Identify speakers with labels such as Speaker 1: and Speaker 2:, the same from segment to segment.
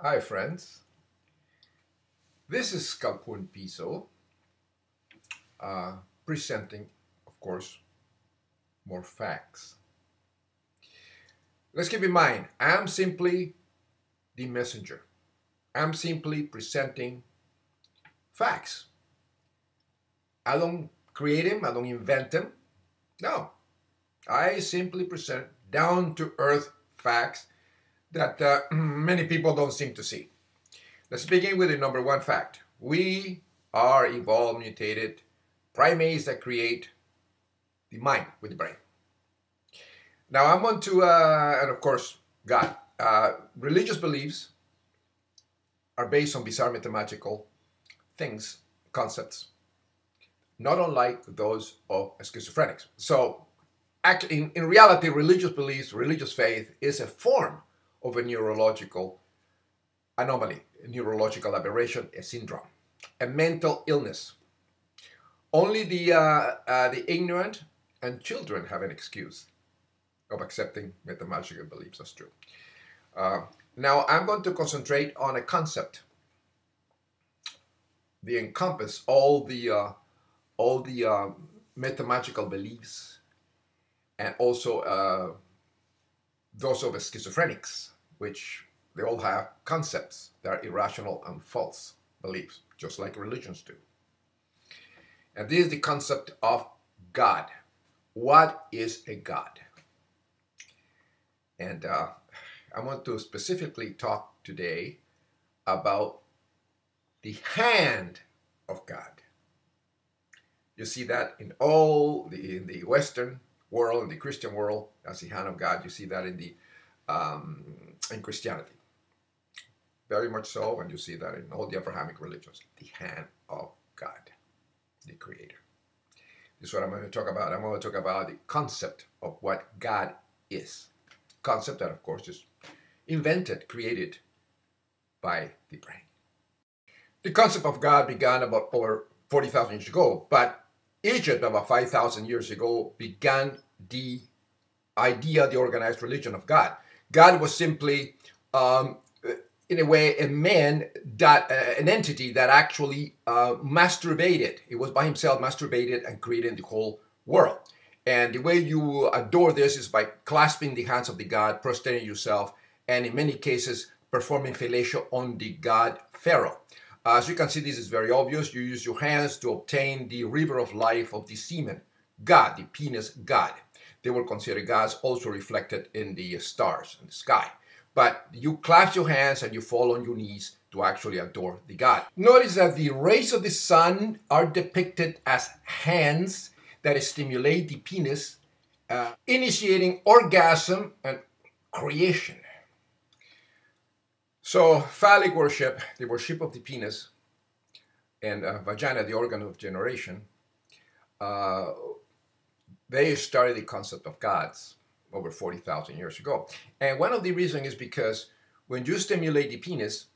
Speaker 1: Hi friends, this is Kapun Piso, presenting, of course, more facts. Let's keep in mind, I'm simply the messenger. I'm simply presenting facts. I don't create them, I don't invent them. No, I simply present down-to-earth facts that many people don't seem to see. Let's begin with the number one fact. We are evolved, mutated primates that create the mind with the brain. Now I'm on to, and of course, God. Religious beliefs are based on bizarre mathematical things, concepts, not unlike those of schizophrenics. So in reality, religious beliefs, religious faith is a form of a neurological anomaly, a neurological aberration, a syndrome, a mental illness. Only the ignorant and children have an excuse of accepting mathematical beliefs as true. Now I'm going to concentrate on a concept. They encompass all the mathematical beliefs and also those of schizophrenics, which they all have concepts that are irrational and false beliefs, just like religions do. And this is the concept of God. What is a God? And I want to specifically talk today about the hand of God. You see that in the Western world, in the Christian world, that's the hand of God. You see that in Christianity, very much so, and you see that in all the Abrahamic religions, the hand of God, the Creator. This is what I'm going to talk about. I'm going to talk about the concept of what God is. Concept that, of course, is invented, created by the brain. The concept of God began about over 40,000 years ago, but Egypt, about 5,000 years ago, began the idea, the organized religion of God. God was simply, in a way, a man, an entity that actually masturbated. He was by himself, masturbated, and created the whole world. And the way you adore this is by clasping the hands of the God, prostrating yourself, and in many cases, performing fellatio on the god Pharaoh. As you can see, this is very obvious. You use your hands to obtain the river of life of the semen god, the penis god. They were considered gods, also reflected in the stars in the sky. But you clasp your hands and you fall on your knees to actually adore the god. Notice that the rays of the sun are depicted as hands that stimulate the penis, initiating orgasm and creation. So phallic worship, the worship of the penis, and vagina, the organ of generation, they started the concept of gods over 40,000 years ago. And one of the reasons is because when you stimulate the penis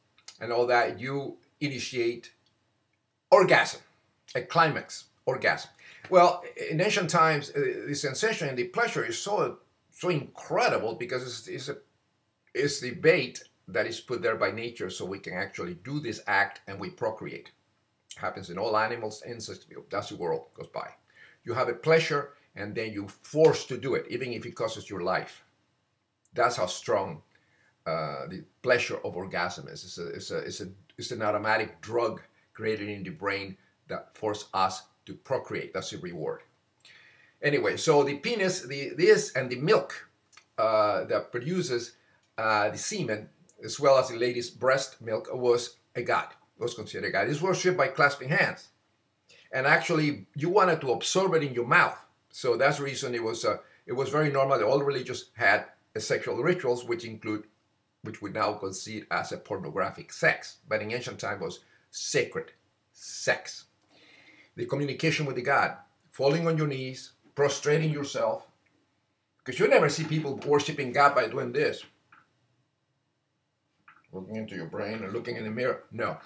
Speaker 1: and all that, you initiate orgasm, a climax orgasm. Well, in ancient times, the sensation and the pleasure is so incredible because it's the bait that is put there by nature so we can actually do this act and we procreate. It happens in all animals, insects, that's the world goes by. You have a pleasure and then you're forced to do it, even if it costs your life. That's how strong the pleasure of orgasm is. It's an automatic drug created in the brain that forces us to procreate. That's the reward. Anyway, so the penis, this and the milk that produces the semen, as well as the lady's breast milk, was a god. Was considered a god. It's worshipped by clasping hands, and actually, you wanted to absorb it in your mouth. So that's the reason it was very normal that all religions had sexual rituals, which we now concede as a pornographic sex, but in ancient time was sacred sex. The communication with the God, falling on your knees, prostrating yourself, because you never see people worshiping God by doing this, looking into your brain and looking in the mirror. No,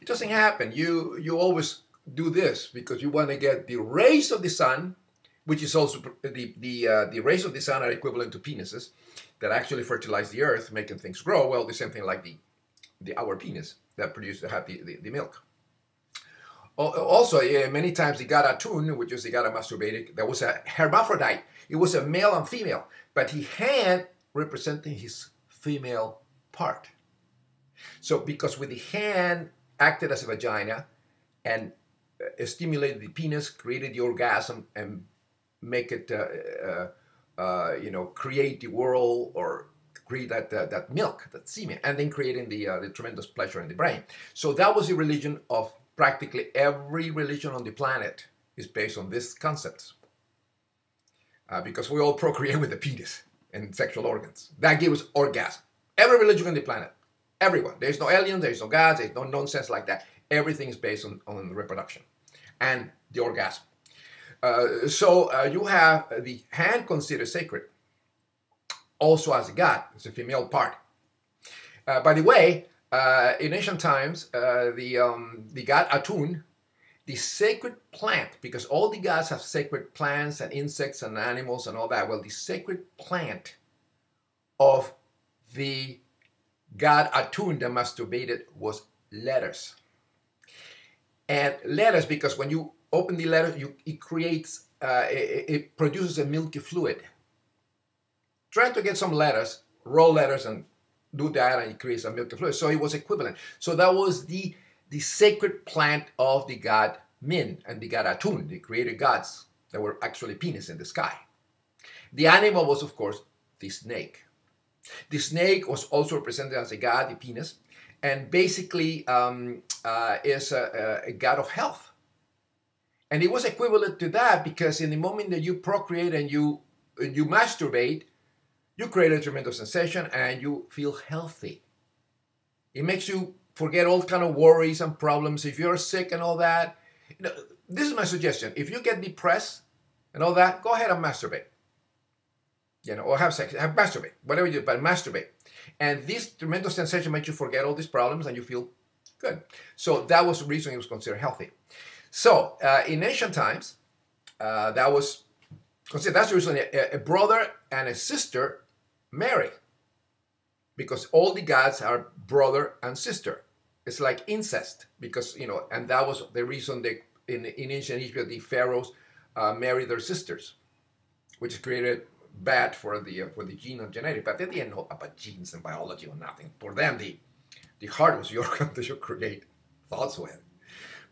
Speaker 1: it doesn't happen. You always do this because you want to get the rays of the sun, which is also the rays of the sun are equivalent to penises that actually fertilize the earth, making things grow. Well, the same thing like the our penis that have the milk. Also, many times the god Atun, which is the god of masturbating, there was a hermaphrodite. It was a male and female, but he had representing his female part. So because with the hand acted as a vagina and stimulated the penis, created the orgasm, and make it, create the world or create that milk, that semen, and then creating the tremendous pleasure in the brain. So that was the religion of practically every religion on the planet is based on this concept. Because we all procreate with the penis and sexual organs. That gives us orgasm. Every religion on the planet. Everyone. There's no aliens, there's no gods, there's no nonsense like that. Everything is based on reproduction and the orgasm. So you have the hand considered sacred, also as a god. It's a female part. By the way, in ancient times, the god Atun, the sacred plant, because all the gods have sacred plants and insects and animals and all that. Well, the sacred plant of the god Atun that masturbated was letters. And letters, because when you open the letter, it creates, it produces a milky fluid. Try to get some letters, raw letters, and do that, and it creates a milky fluid. So it was equivalent. So that was the sacred plant of the god Min and the god Atun, the created gods that were actually penis in the sky. The animal was, of course, the snake. The snake was also represented as a god, the penis, and basically is a god of health. And it was equivalent to that because in the moment that you procreate and you masturbate, you create a tremendous sensation and you feel healthy. It makes you forget all kind of worries and problems. If you're sick and all that, this is my suggestion. If you get depressed and all that, go ahead and masturbate. Or have sex, masturbate, whatever you do, but masturbate. And this tremendous sensation makes you forget all these problems and you feel good. So that was the reason it was considered healthy. So in ancient times, that was considered, that's the reason a brother and a sister marry. Because all the gods are brother and sister. It's like incest. Because, and that was the reason they, in ancient Egypt, the pharaohs married their sisters, which created bad for the gene and genetic, but they didn't know about genes and biology or nothing. For them, the heart was the organ that you create thoughts with.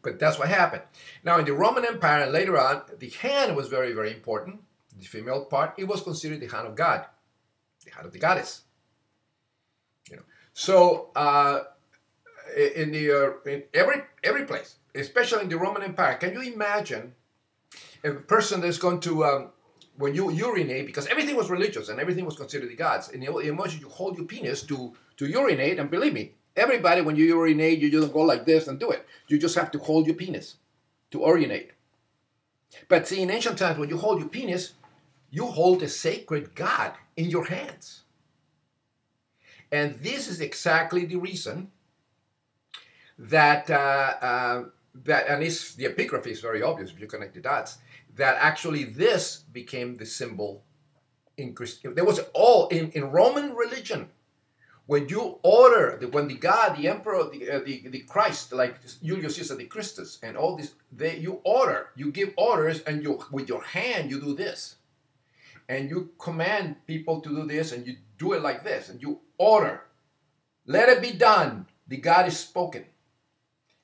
Speaker 1: But that's what happened. Now, in the Roman Empire and later on, the hand was very, very important. The female part, it was considered the hand of God, the hand of the goddess. So in every place, especially in the Roman Empire, can you imagine a person that's going to when you urinate, because everything was religious and everything was considered the gods. And imagine you hold your penis to urinate, and believe me, everybody, when you urinate, you don't go like this and do it. You just have to hold your penis to urinate. But see, in ancient times, when you hold your penis, you hold a sacred god in your hands. And this is exactly the reason that, and the epigraphy is very obvious if you connect the dots, that actually this became the symbol in Christianity. There was all in Roman religion. When you order, when the God, the emperor, the Christ, like Julius Caesar, the Christus, and all this, you give orders, and with your hand you do this, and you command people to do this, and you do it like this, and you order, let it be done. The God is spoken,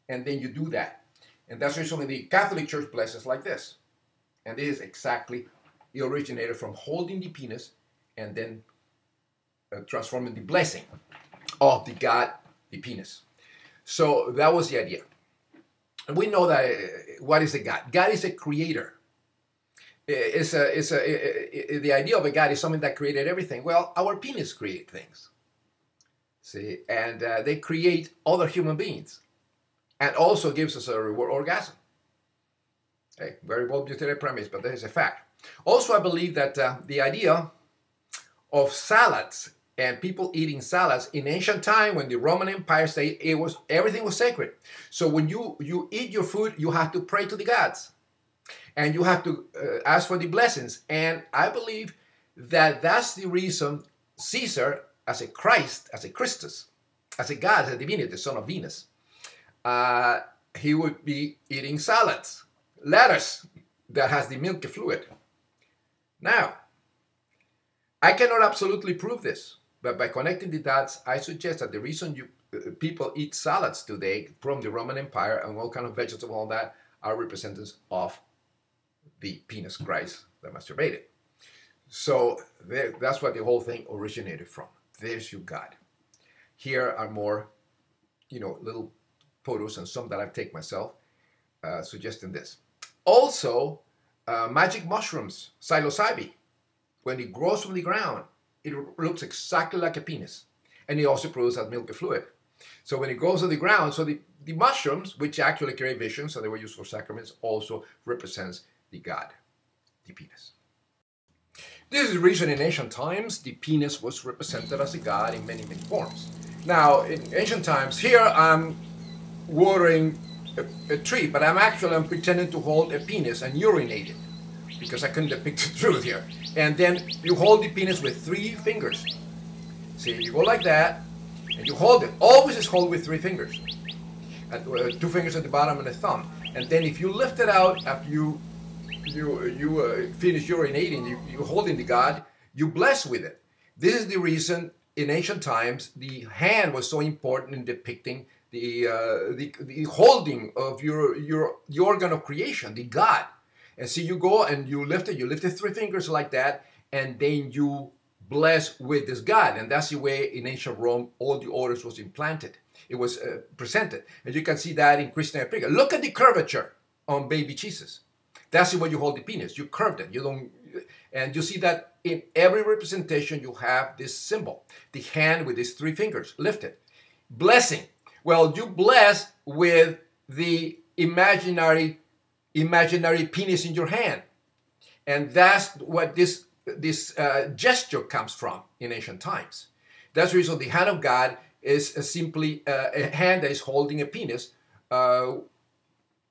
Speaker 1: and then you do that, and that's usually the Catholic Church blesses like this. And this is exactly, it originated from holding the penis and then transforming the blessing of the God, the penis. So that was the idea. And we know that, what is a God? God is a creator. The idea of a God is something that created everything. Well, our penis create things. See, and they create other human beings. And also gives us a reward orgasm. Okay, very well-built premise, but that is a fact. Also, I believe that the idea of salads and people eating salads in ancient time, when the Roman Empire stayed, everything was sacred. So when you eat your food, you have to pray to the gods, and you have to ask for the blessings. And I believe that that's the reason Caesar, as a Christ, as a Christus, as a god, as a divinity, the son of Venus, he would be eating salads, lettuce that has the milky fluid. Now, I cannot absolutely prove this, but by connecting the dots, I suggest that the reason people eat salads today from the Roman Empire and all kind of vegetables and all that are representatives of the penis Christ that masturbated. So that's what the whole thing originated from. There's your God. Here are more, little photos and some that I've taken myself suggesting this. Also, magic mushrooms, psilocybe, when it grows from the ground, it looks exactly like a penis. And it also produces milky fluid. So when it grows on the ground, so the mushrooms, which actually carry visions, and they were used for sacraments, also represents the God, the penis. This is the reason in ancient times the penis was represented as a god in many, many forms. Now, in ancient times, here I'm watering a tree, but I'm pretending to hold a penis and urinate it, because I couldn't depict the truth here. And then you hold the penis with 3 fingers. See, you go like that, and you hold it. Always is hold with 3 fingers. And, 2 fingers at the bottom and a thumb. And then if you lift it out after you finish urinating, you're holding the god, you bless with it. This is the reason in ancient times the hand was so important in depicting the holding of the organ of creation, the god. And so you go and you lift it 3 fingers like that, and then you bless with this god. And that's the way in ancient Rome all the orders was implanted. It was presented. And you can see that in Christian Epic. Look at the curvature on baby Jesus. That's the way you hold the penis. You curved it. And you see that in every representation you have this symbol. The hand with these 3 fingers lifted. Blessing. Well, you bless with the imaginary penis in your hand. And that's what this gesture comes from in ancient times. That's the reason the hand of God is simply a hand that is holding a penis.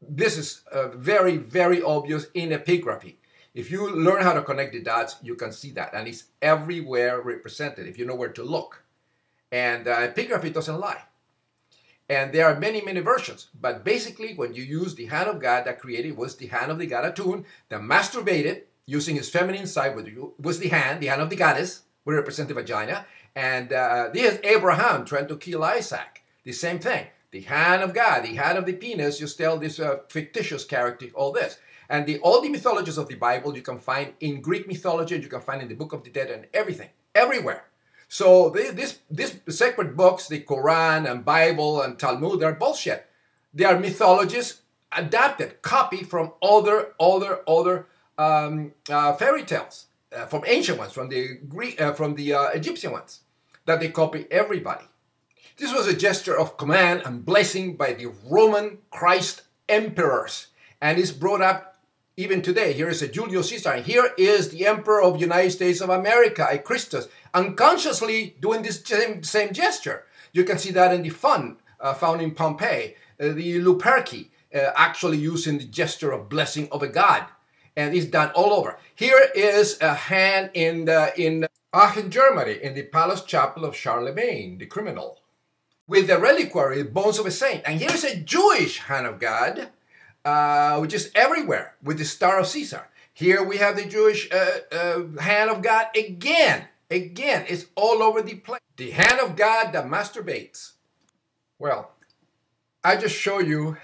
Speaker 1: This is very, very obvious in epigraphy. If you learn how to connect the dots, you can see that. And it's everywhere represented if you know where to look. And epigraphy doesn't lie. And there are many, many versions. But basically, when you use the hand of God that created was the hand of the god Atun that masturbated using his feminine side, was the hand of the goddess, would represent the vagina. And this is Abraham trying to kill Isaac. The same thing. The hand of God, the hand of the penis, you tell this fictitious character, all this. And all the mythologies of the Bible you can find in Greek mythology, you can find in the Book of the Dead and everything, everywhere. So these sacred books, the Quran and Bible and Talmud, they're bullshit. They are mythologies adapted, copied from other fairy tales, from ancient ones, from the Egyptian ones, that they copy everybody. This was a gesture of command and blessing by the Roman Christ emperors, and it's brought up even today. Here is a Julius Caesar, and here is the Emperor of the United States of America, a Christus, unconsciously doing this same gesture. You can see that in the fund found in Pompeii, the Luperci, actually using the gesture of blessing of a god, and it's done all over. Here is a hand in Aachen, Germany, in the Palace Chapel of Charlemagne, the criminal, with the reliquary, bones of a saint. And here's a Jewish hand of God, which is everywhere, with the star of Caesar. Here we have the Jewish hand of God again. Again, it's all over the place. The hand of God that masturbates. Well, I just show you,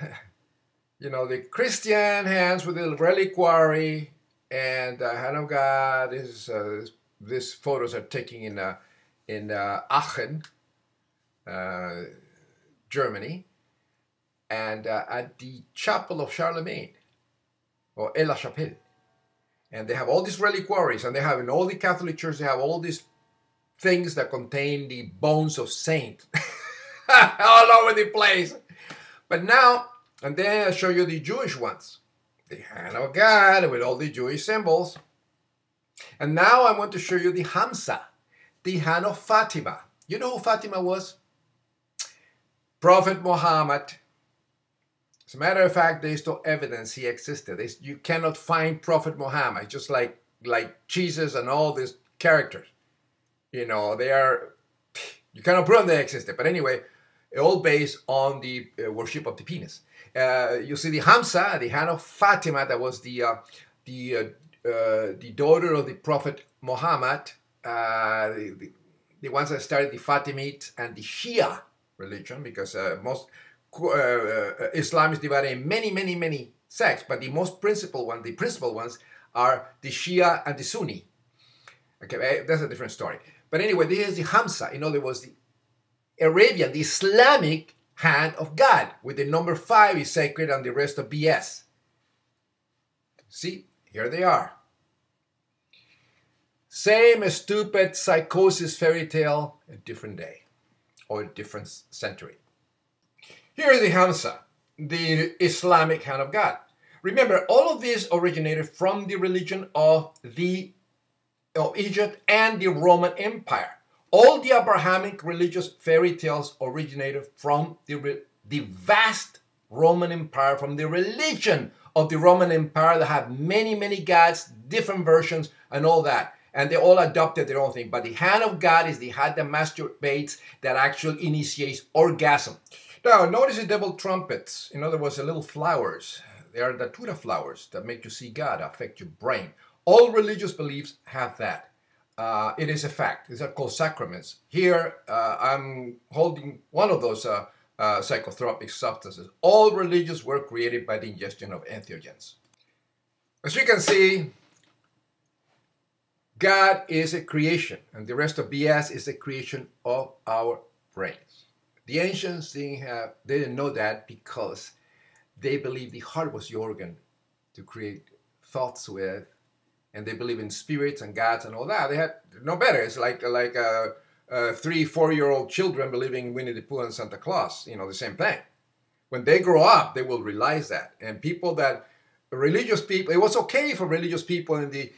Speaker 1: the Christian hands with the reliquary and the hand of God. These photos are taken in Aachen, Germany, and at the Chapel of Charlemagne, or La Chapelle. And they have all these reliquaries, and they have in all the Catholic churches, they have all these things that contain the bones of saints all over the place. But now, and then I'll show you the Jewish ones, the hand of God with all the Jewish symbols. And now I want to show you the Hamsa, the hand of Fatima. You know who Fatima was? Prophet Muhammad. As a matter of fact, there is no evidence he existed. You cannot find Prophet Muhammad, just like Jesus and all these characters. You cannot prove they existed. But anyway, all based on the worship of the penis. You see the Hamsa, the hand of Fatima, that was the daughter of the Prophet Muhammad, the ones that started the Fatimids and the Shia religion, because most Islam is divided in many sects, but the principal ones are the Shia and the Sunni. Okay, that's a different story. But anyway, this is the Hamsa. In other words, the Arabian, the Islamic hand of God, with the number 5 is sacred and the rest of BS. See, here they are. Same stupid psychosis fairy tale, a different day or a different century. Here is the Hamsa, the Islamic hand of God. Remember, all of this originated from the religion of Egypt and the Roman Empire. All the Abrahamic religious fairy tales originated from the vast Roman Empire, from the religion of the Roman Empire that had many gods, different versions, and all that. And they all adopted their own thing. But the hand of God is the hand that masturbates, that actually initiates orgasm. Now, notice the devil trumpets. In other words, the little flowers. They are the Datura flowers that make you see God, affect your brain. All religious beliefs have that. It is a fact. These are called sacraments. Here, I'm holding one of those psychotropic substances. All religions were created by the ingestion of entheogens. As you can see, God is a creation, and the rest of BS is a creation of our brains. The ancients they didn't know that because they believed the heart was the organ to create thoughts with, and they believe in spirits and gods and all that. They had no better. It's like 3-4-year-old children believing in Winnie the Pooh and Santa Claus. You know, the same thing. When they grow up, they will realize that. And religious people, it was okay for religious people in the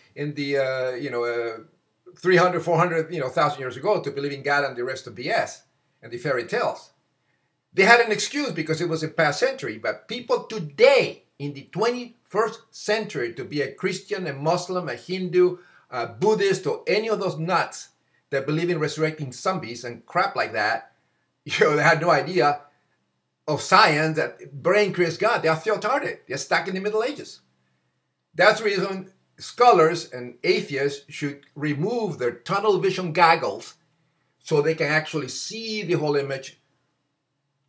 Speaker 1: 300, 400, 1,000 years ago to believe in God and the rest of BS and the fairy tales. They had an excuse because it was a past century, but people today in the 21st century, to be a Christian, a Muslim, a Hindu, a Buddhist, or any of those nuts that believe in resurrecting zombies and crap like that, they had no idea of science, that brain creates God. They are theotarded. They're stuck in the Middle Ages. That's the reason scholars and atheists should remove their tunnel vision goggles so they can actually see the whole image,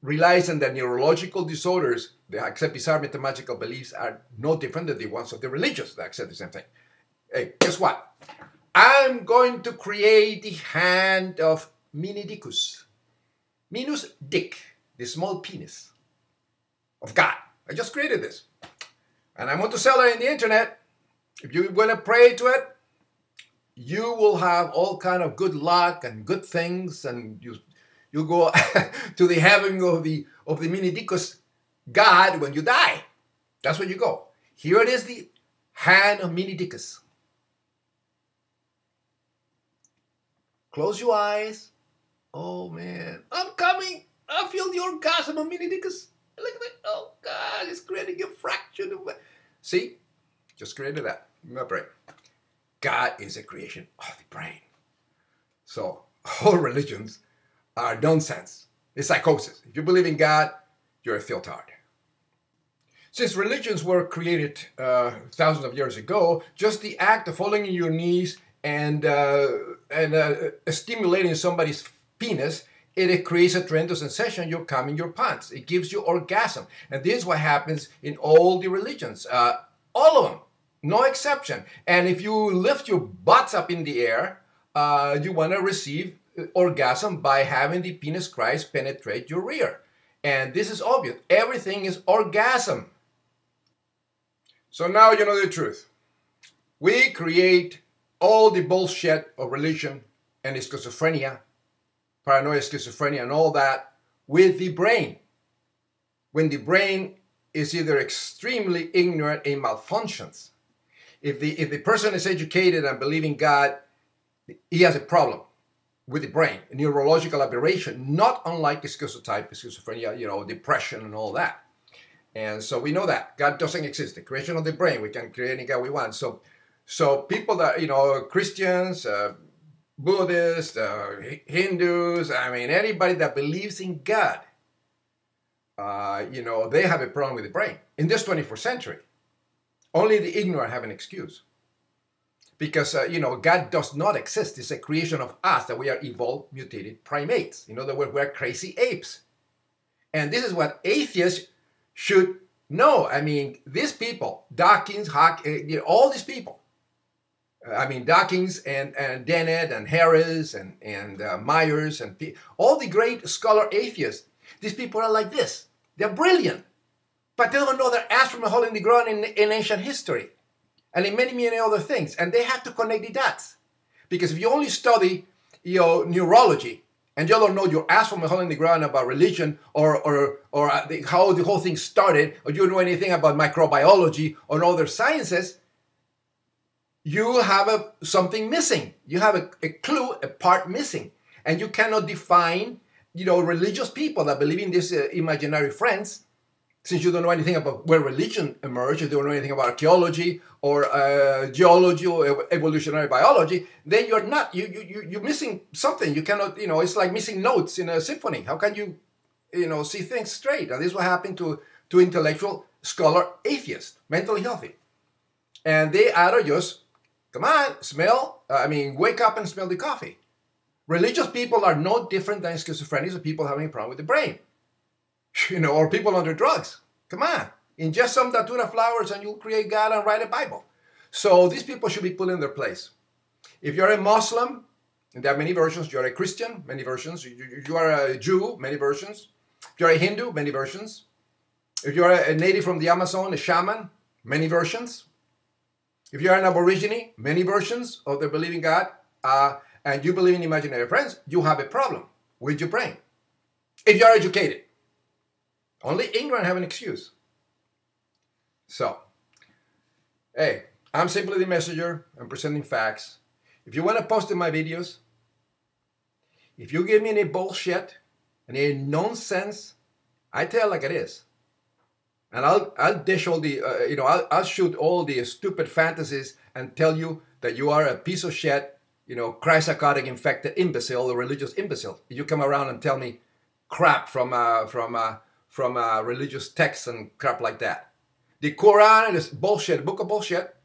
Speaker 1: realizing that neurological disorders that accept bizarre mathematical beliefs are no different than the ones of the religious that accept the same thing. Hey, guess what? I'm going to create the hand of Minidicus. Minus dick, the small penis of God. I just created this. And I'm going to sell it in the internet. If you want to pray to it, you will have all kind of good luck and good things, and you go to the heaven of the Minidicus God when you die. That's where you go. Here it is, the hand of Minidicus. Close your eyes. Oh man, I'm coming. I feel the orgasm of Minidicus. Look at that. Oh God, it's creating a fraction of it. See? Just created that in my brain. God is a creation of the brain. So all religions are nonsense. It's psychosis. If you believe in God, you're a theotard. Since religions were created thousands of years ago, just the act of falling on your knees and stimulating somebody's penis, it creates a tremendous sensation. You're coming your pants. It gives you orgasm. And this is what happens in all the religions. All of them. No exception. And if you lift your butts up in the air, you want to receive orgasm by having the penis Christ penetrate your rear. And this is obvious. Everything is orgasm. So now you know the truth. We create all the bullshit of religion and schizophrenia, paranoia, schizophrenia, and all that with the brain. When the brain is either extremely ignorant and malfunctions. If the person is educated and believing God, he has a problem with the brain, a neurological aberration, not unlike the schizotype, schizophrenia, depression and all that. And so we know that God doesn't exist. The creation of the brain, we can create any God we want. So people that, Christians, Buddhists, Hindus, anybody that believes in God they have a problem with the brain. In this 21st century, only the ignorant have an excuse. Because, God does not exist. It's a creation of us, that we are evolved, mutated primates. In other words, we're crazy apes. And this is what atheists should know. I mean, these people, Dawkins, all these people, Dawkins and Dennett and Harris and Myers and all the great scholar atheists, these people are like this. They're brilliant, but they don't know their ass from a hole in the ground in ancient history and in many, many other things. And they have to connect the dots. Because if you only study neurology and you don't know your ass from a hole in the ground about religion or how the whole thing started, or you don't know anything about microbiology or other sciences, you have something missing. You have a clue, a part missing. And you cannot define, religious people that believe in these imaginary friends, since you don't know anything about where religion emerged, you don't know anything about archaeology or geology or evolutionary biology, then you're missing something. You cannot, it's like missing notes in a symphony. How can you, see things straight? And this is what happened to intellectual scholar atheists, mentally healthy. And they either just, come on, wake up and smell the coffee. Religious people are no different than schizophrenics or people having a problem with the brain. Or people under drugs. Come on, ingest some datura flowers and you'll create God and write a Bible. So these people should be put in their place. If you're a Muslim, and there are many versions, you're a Christian, many versions. You are a Jew, many versions. If you're a Hindu, many versions. If you're a native from the Amazon, a shaman, many versions. If you're an Aborigine, many versions of the believing God, and you believe in imaginary friends, you have a problem with your brain. If you're educated, only ignorant have an excuse. So, hey, I'm simply the messenger. I'm presenting facts. If you want to post in my videos, if you give me any bullshit, any nonsense, I tell it like it is. And I'll dish all the, I'll shoot all the stupid fantasies and tell you that you are a piece of shit, cryptopsychotic infected imbecile, a religious imbecile. You come around and tell me crap from religious texts and crap like that. The Quran is bullshit, a book of bullshit.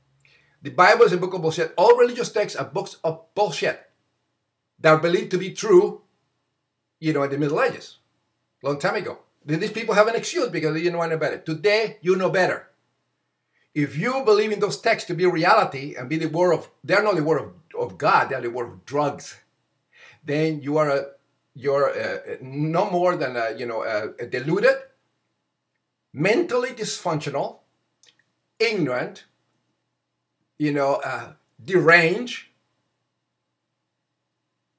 Speaker 1: The Bible is a book of bullshit. All religious texts are books of bullshit that are believed to be true, in the Middle Ages, long time ago. These people have an excuse because they didn't know any better. Today, you know better. If you believe in those texts to be reality and be the word of, they're not the word of God, they're the word of drugs, then you're no more than a deluded, mentally dysfunctional, ignorant, deranged,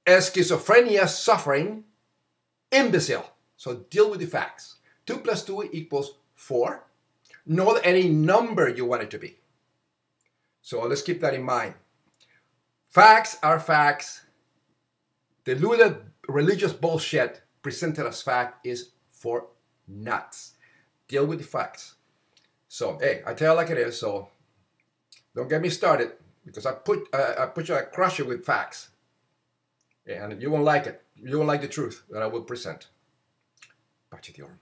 Speaker 1: schizophrenia suffering imbecile. So deal with the facts. 2 + 2 = 4. Know any number you want it to be. So let's keep that in mind. Facts are facts. Deluded religious bullshit presented as fact is for nuts. Deal with the facts. So, hey, I tell it like it is, so don't get me started because I crush you with facts. And you won't like it. You won't like the truth that I will present. Pace Dior.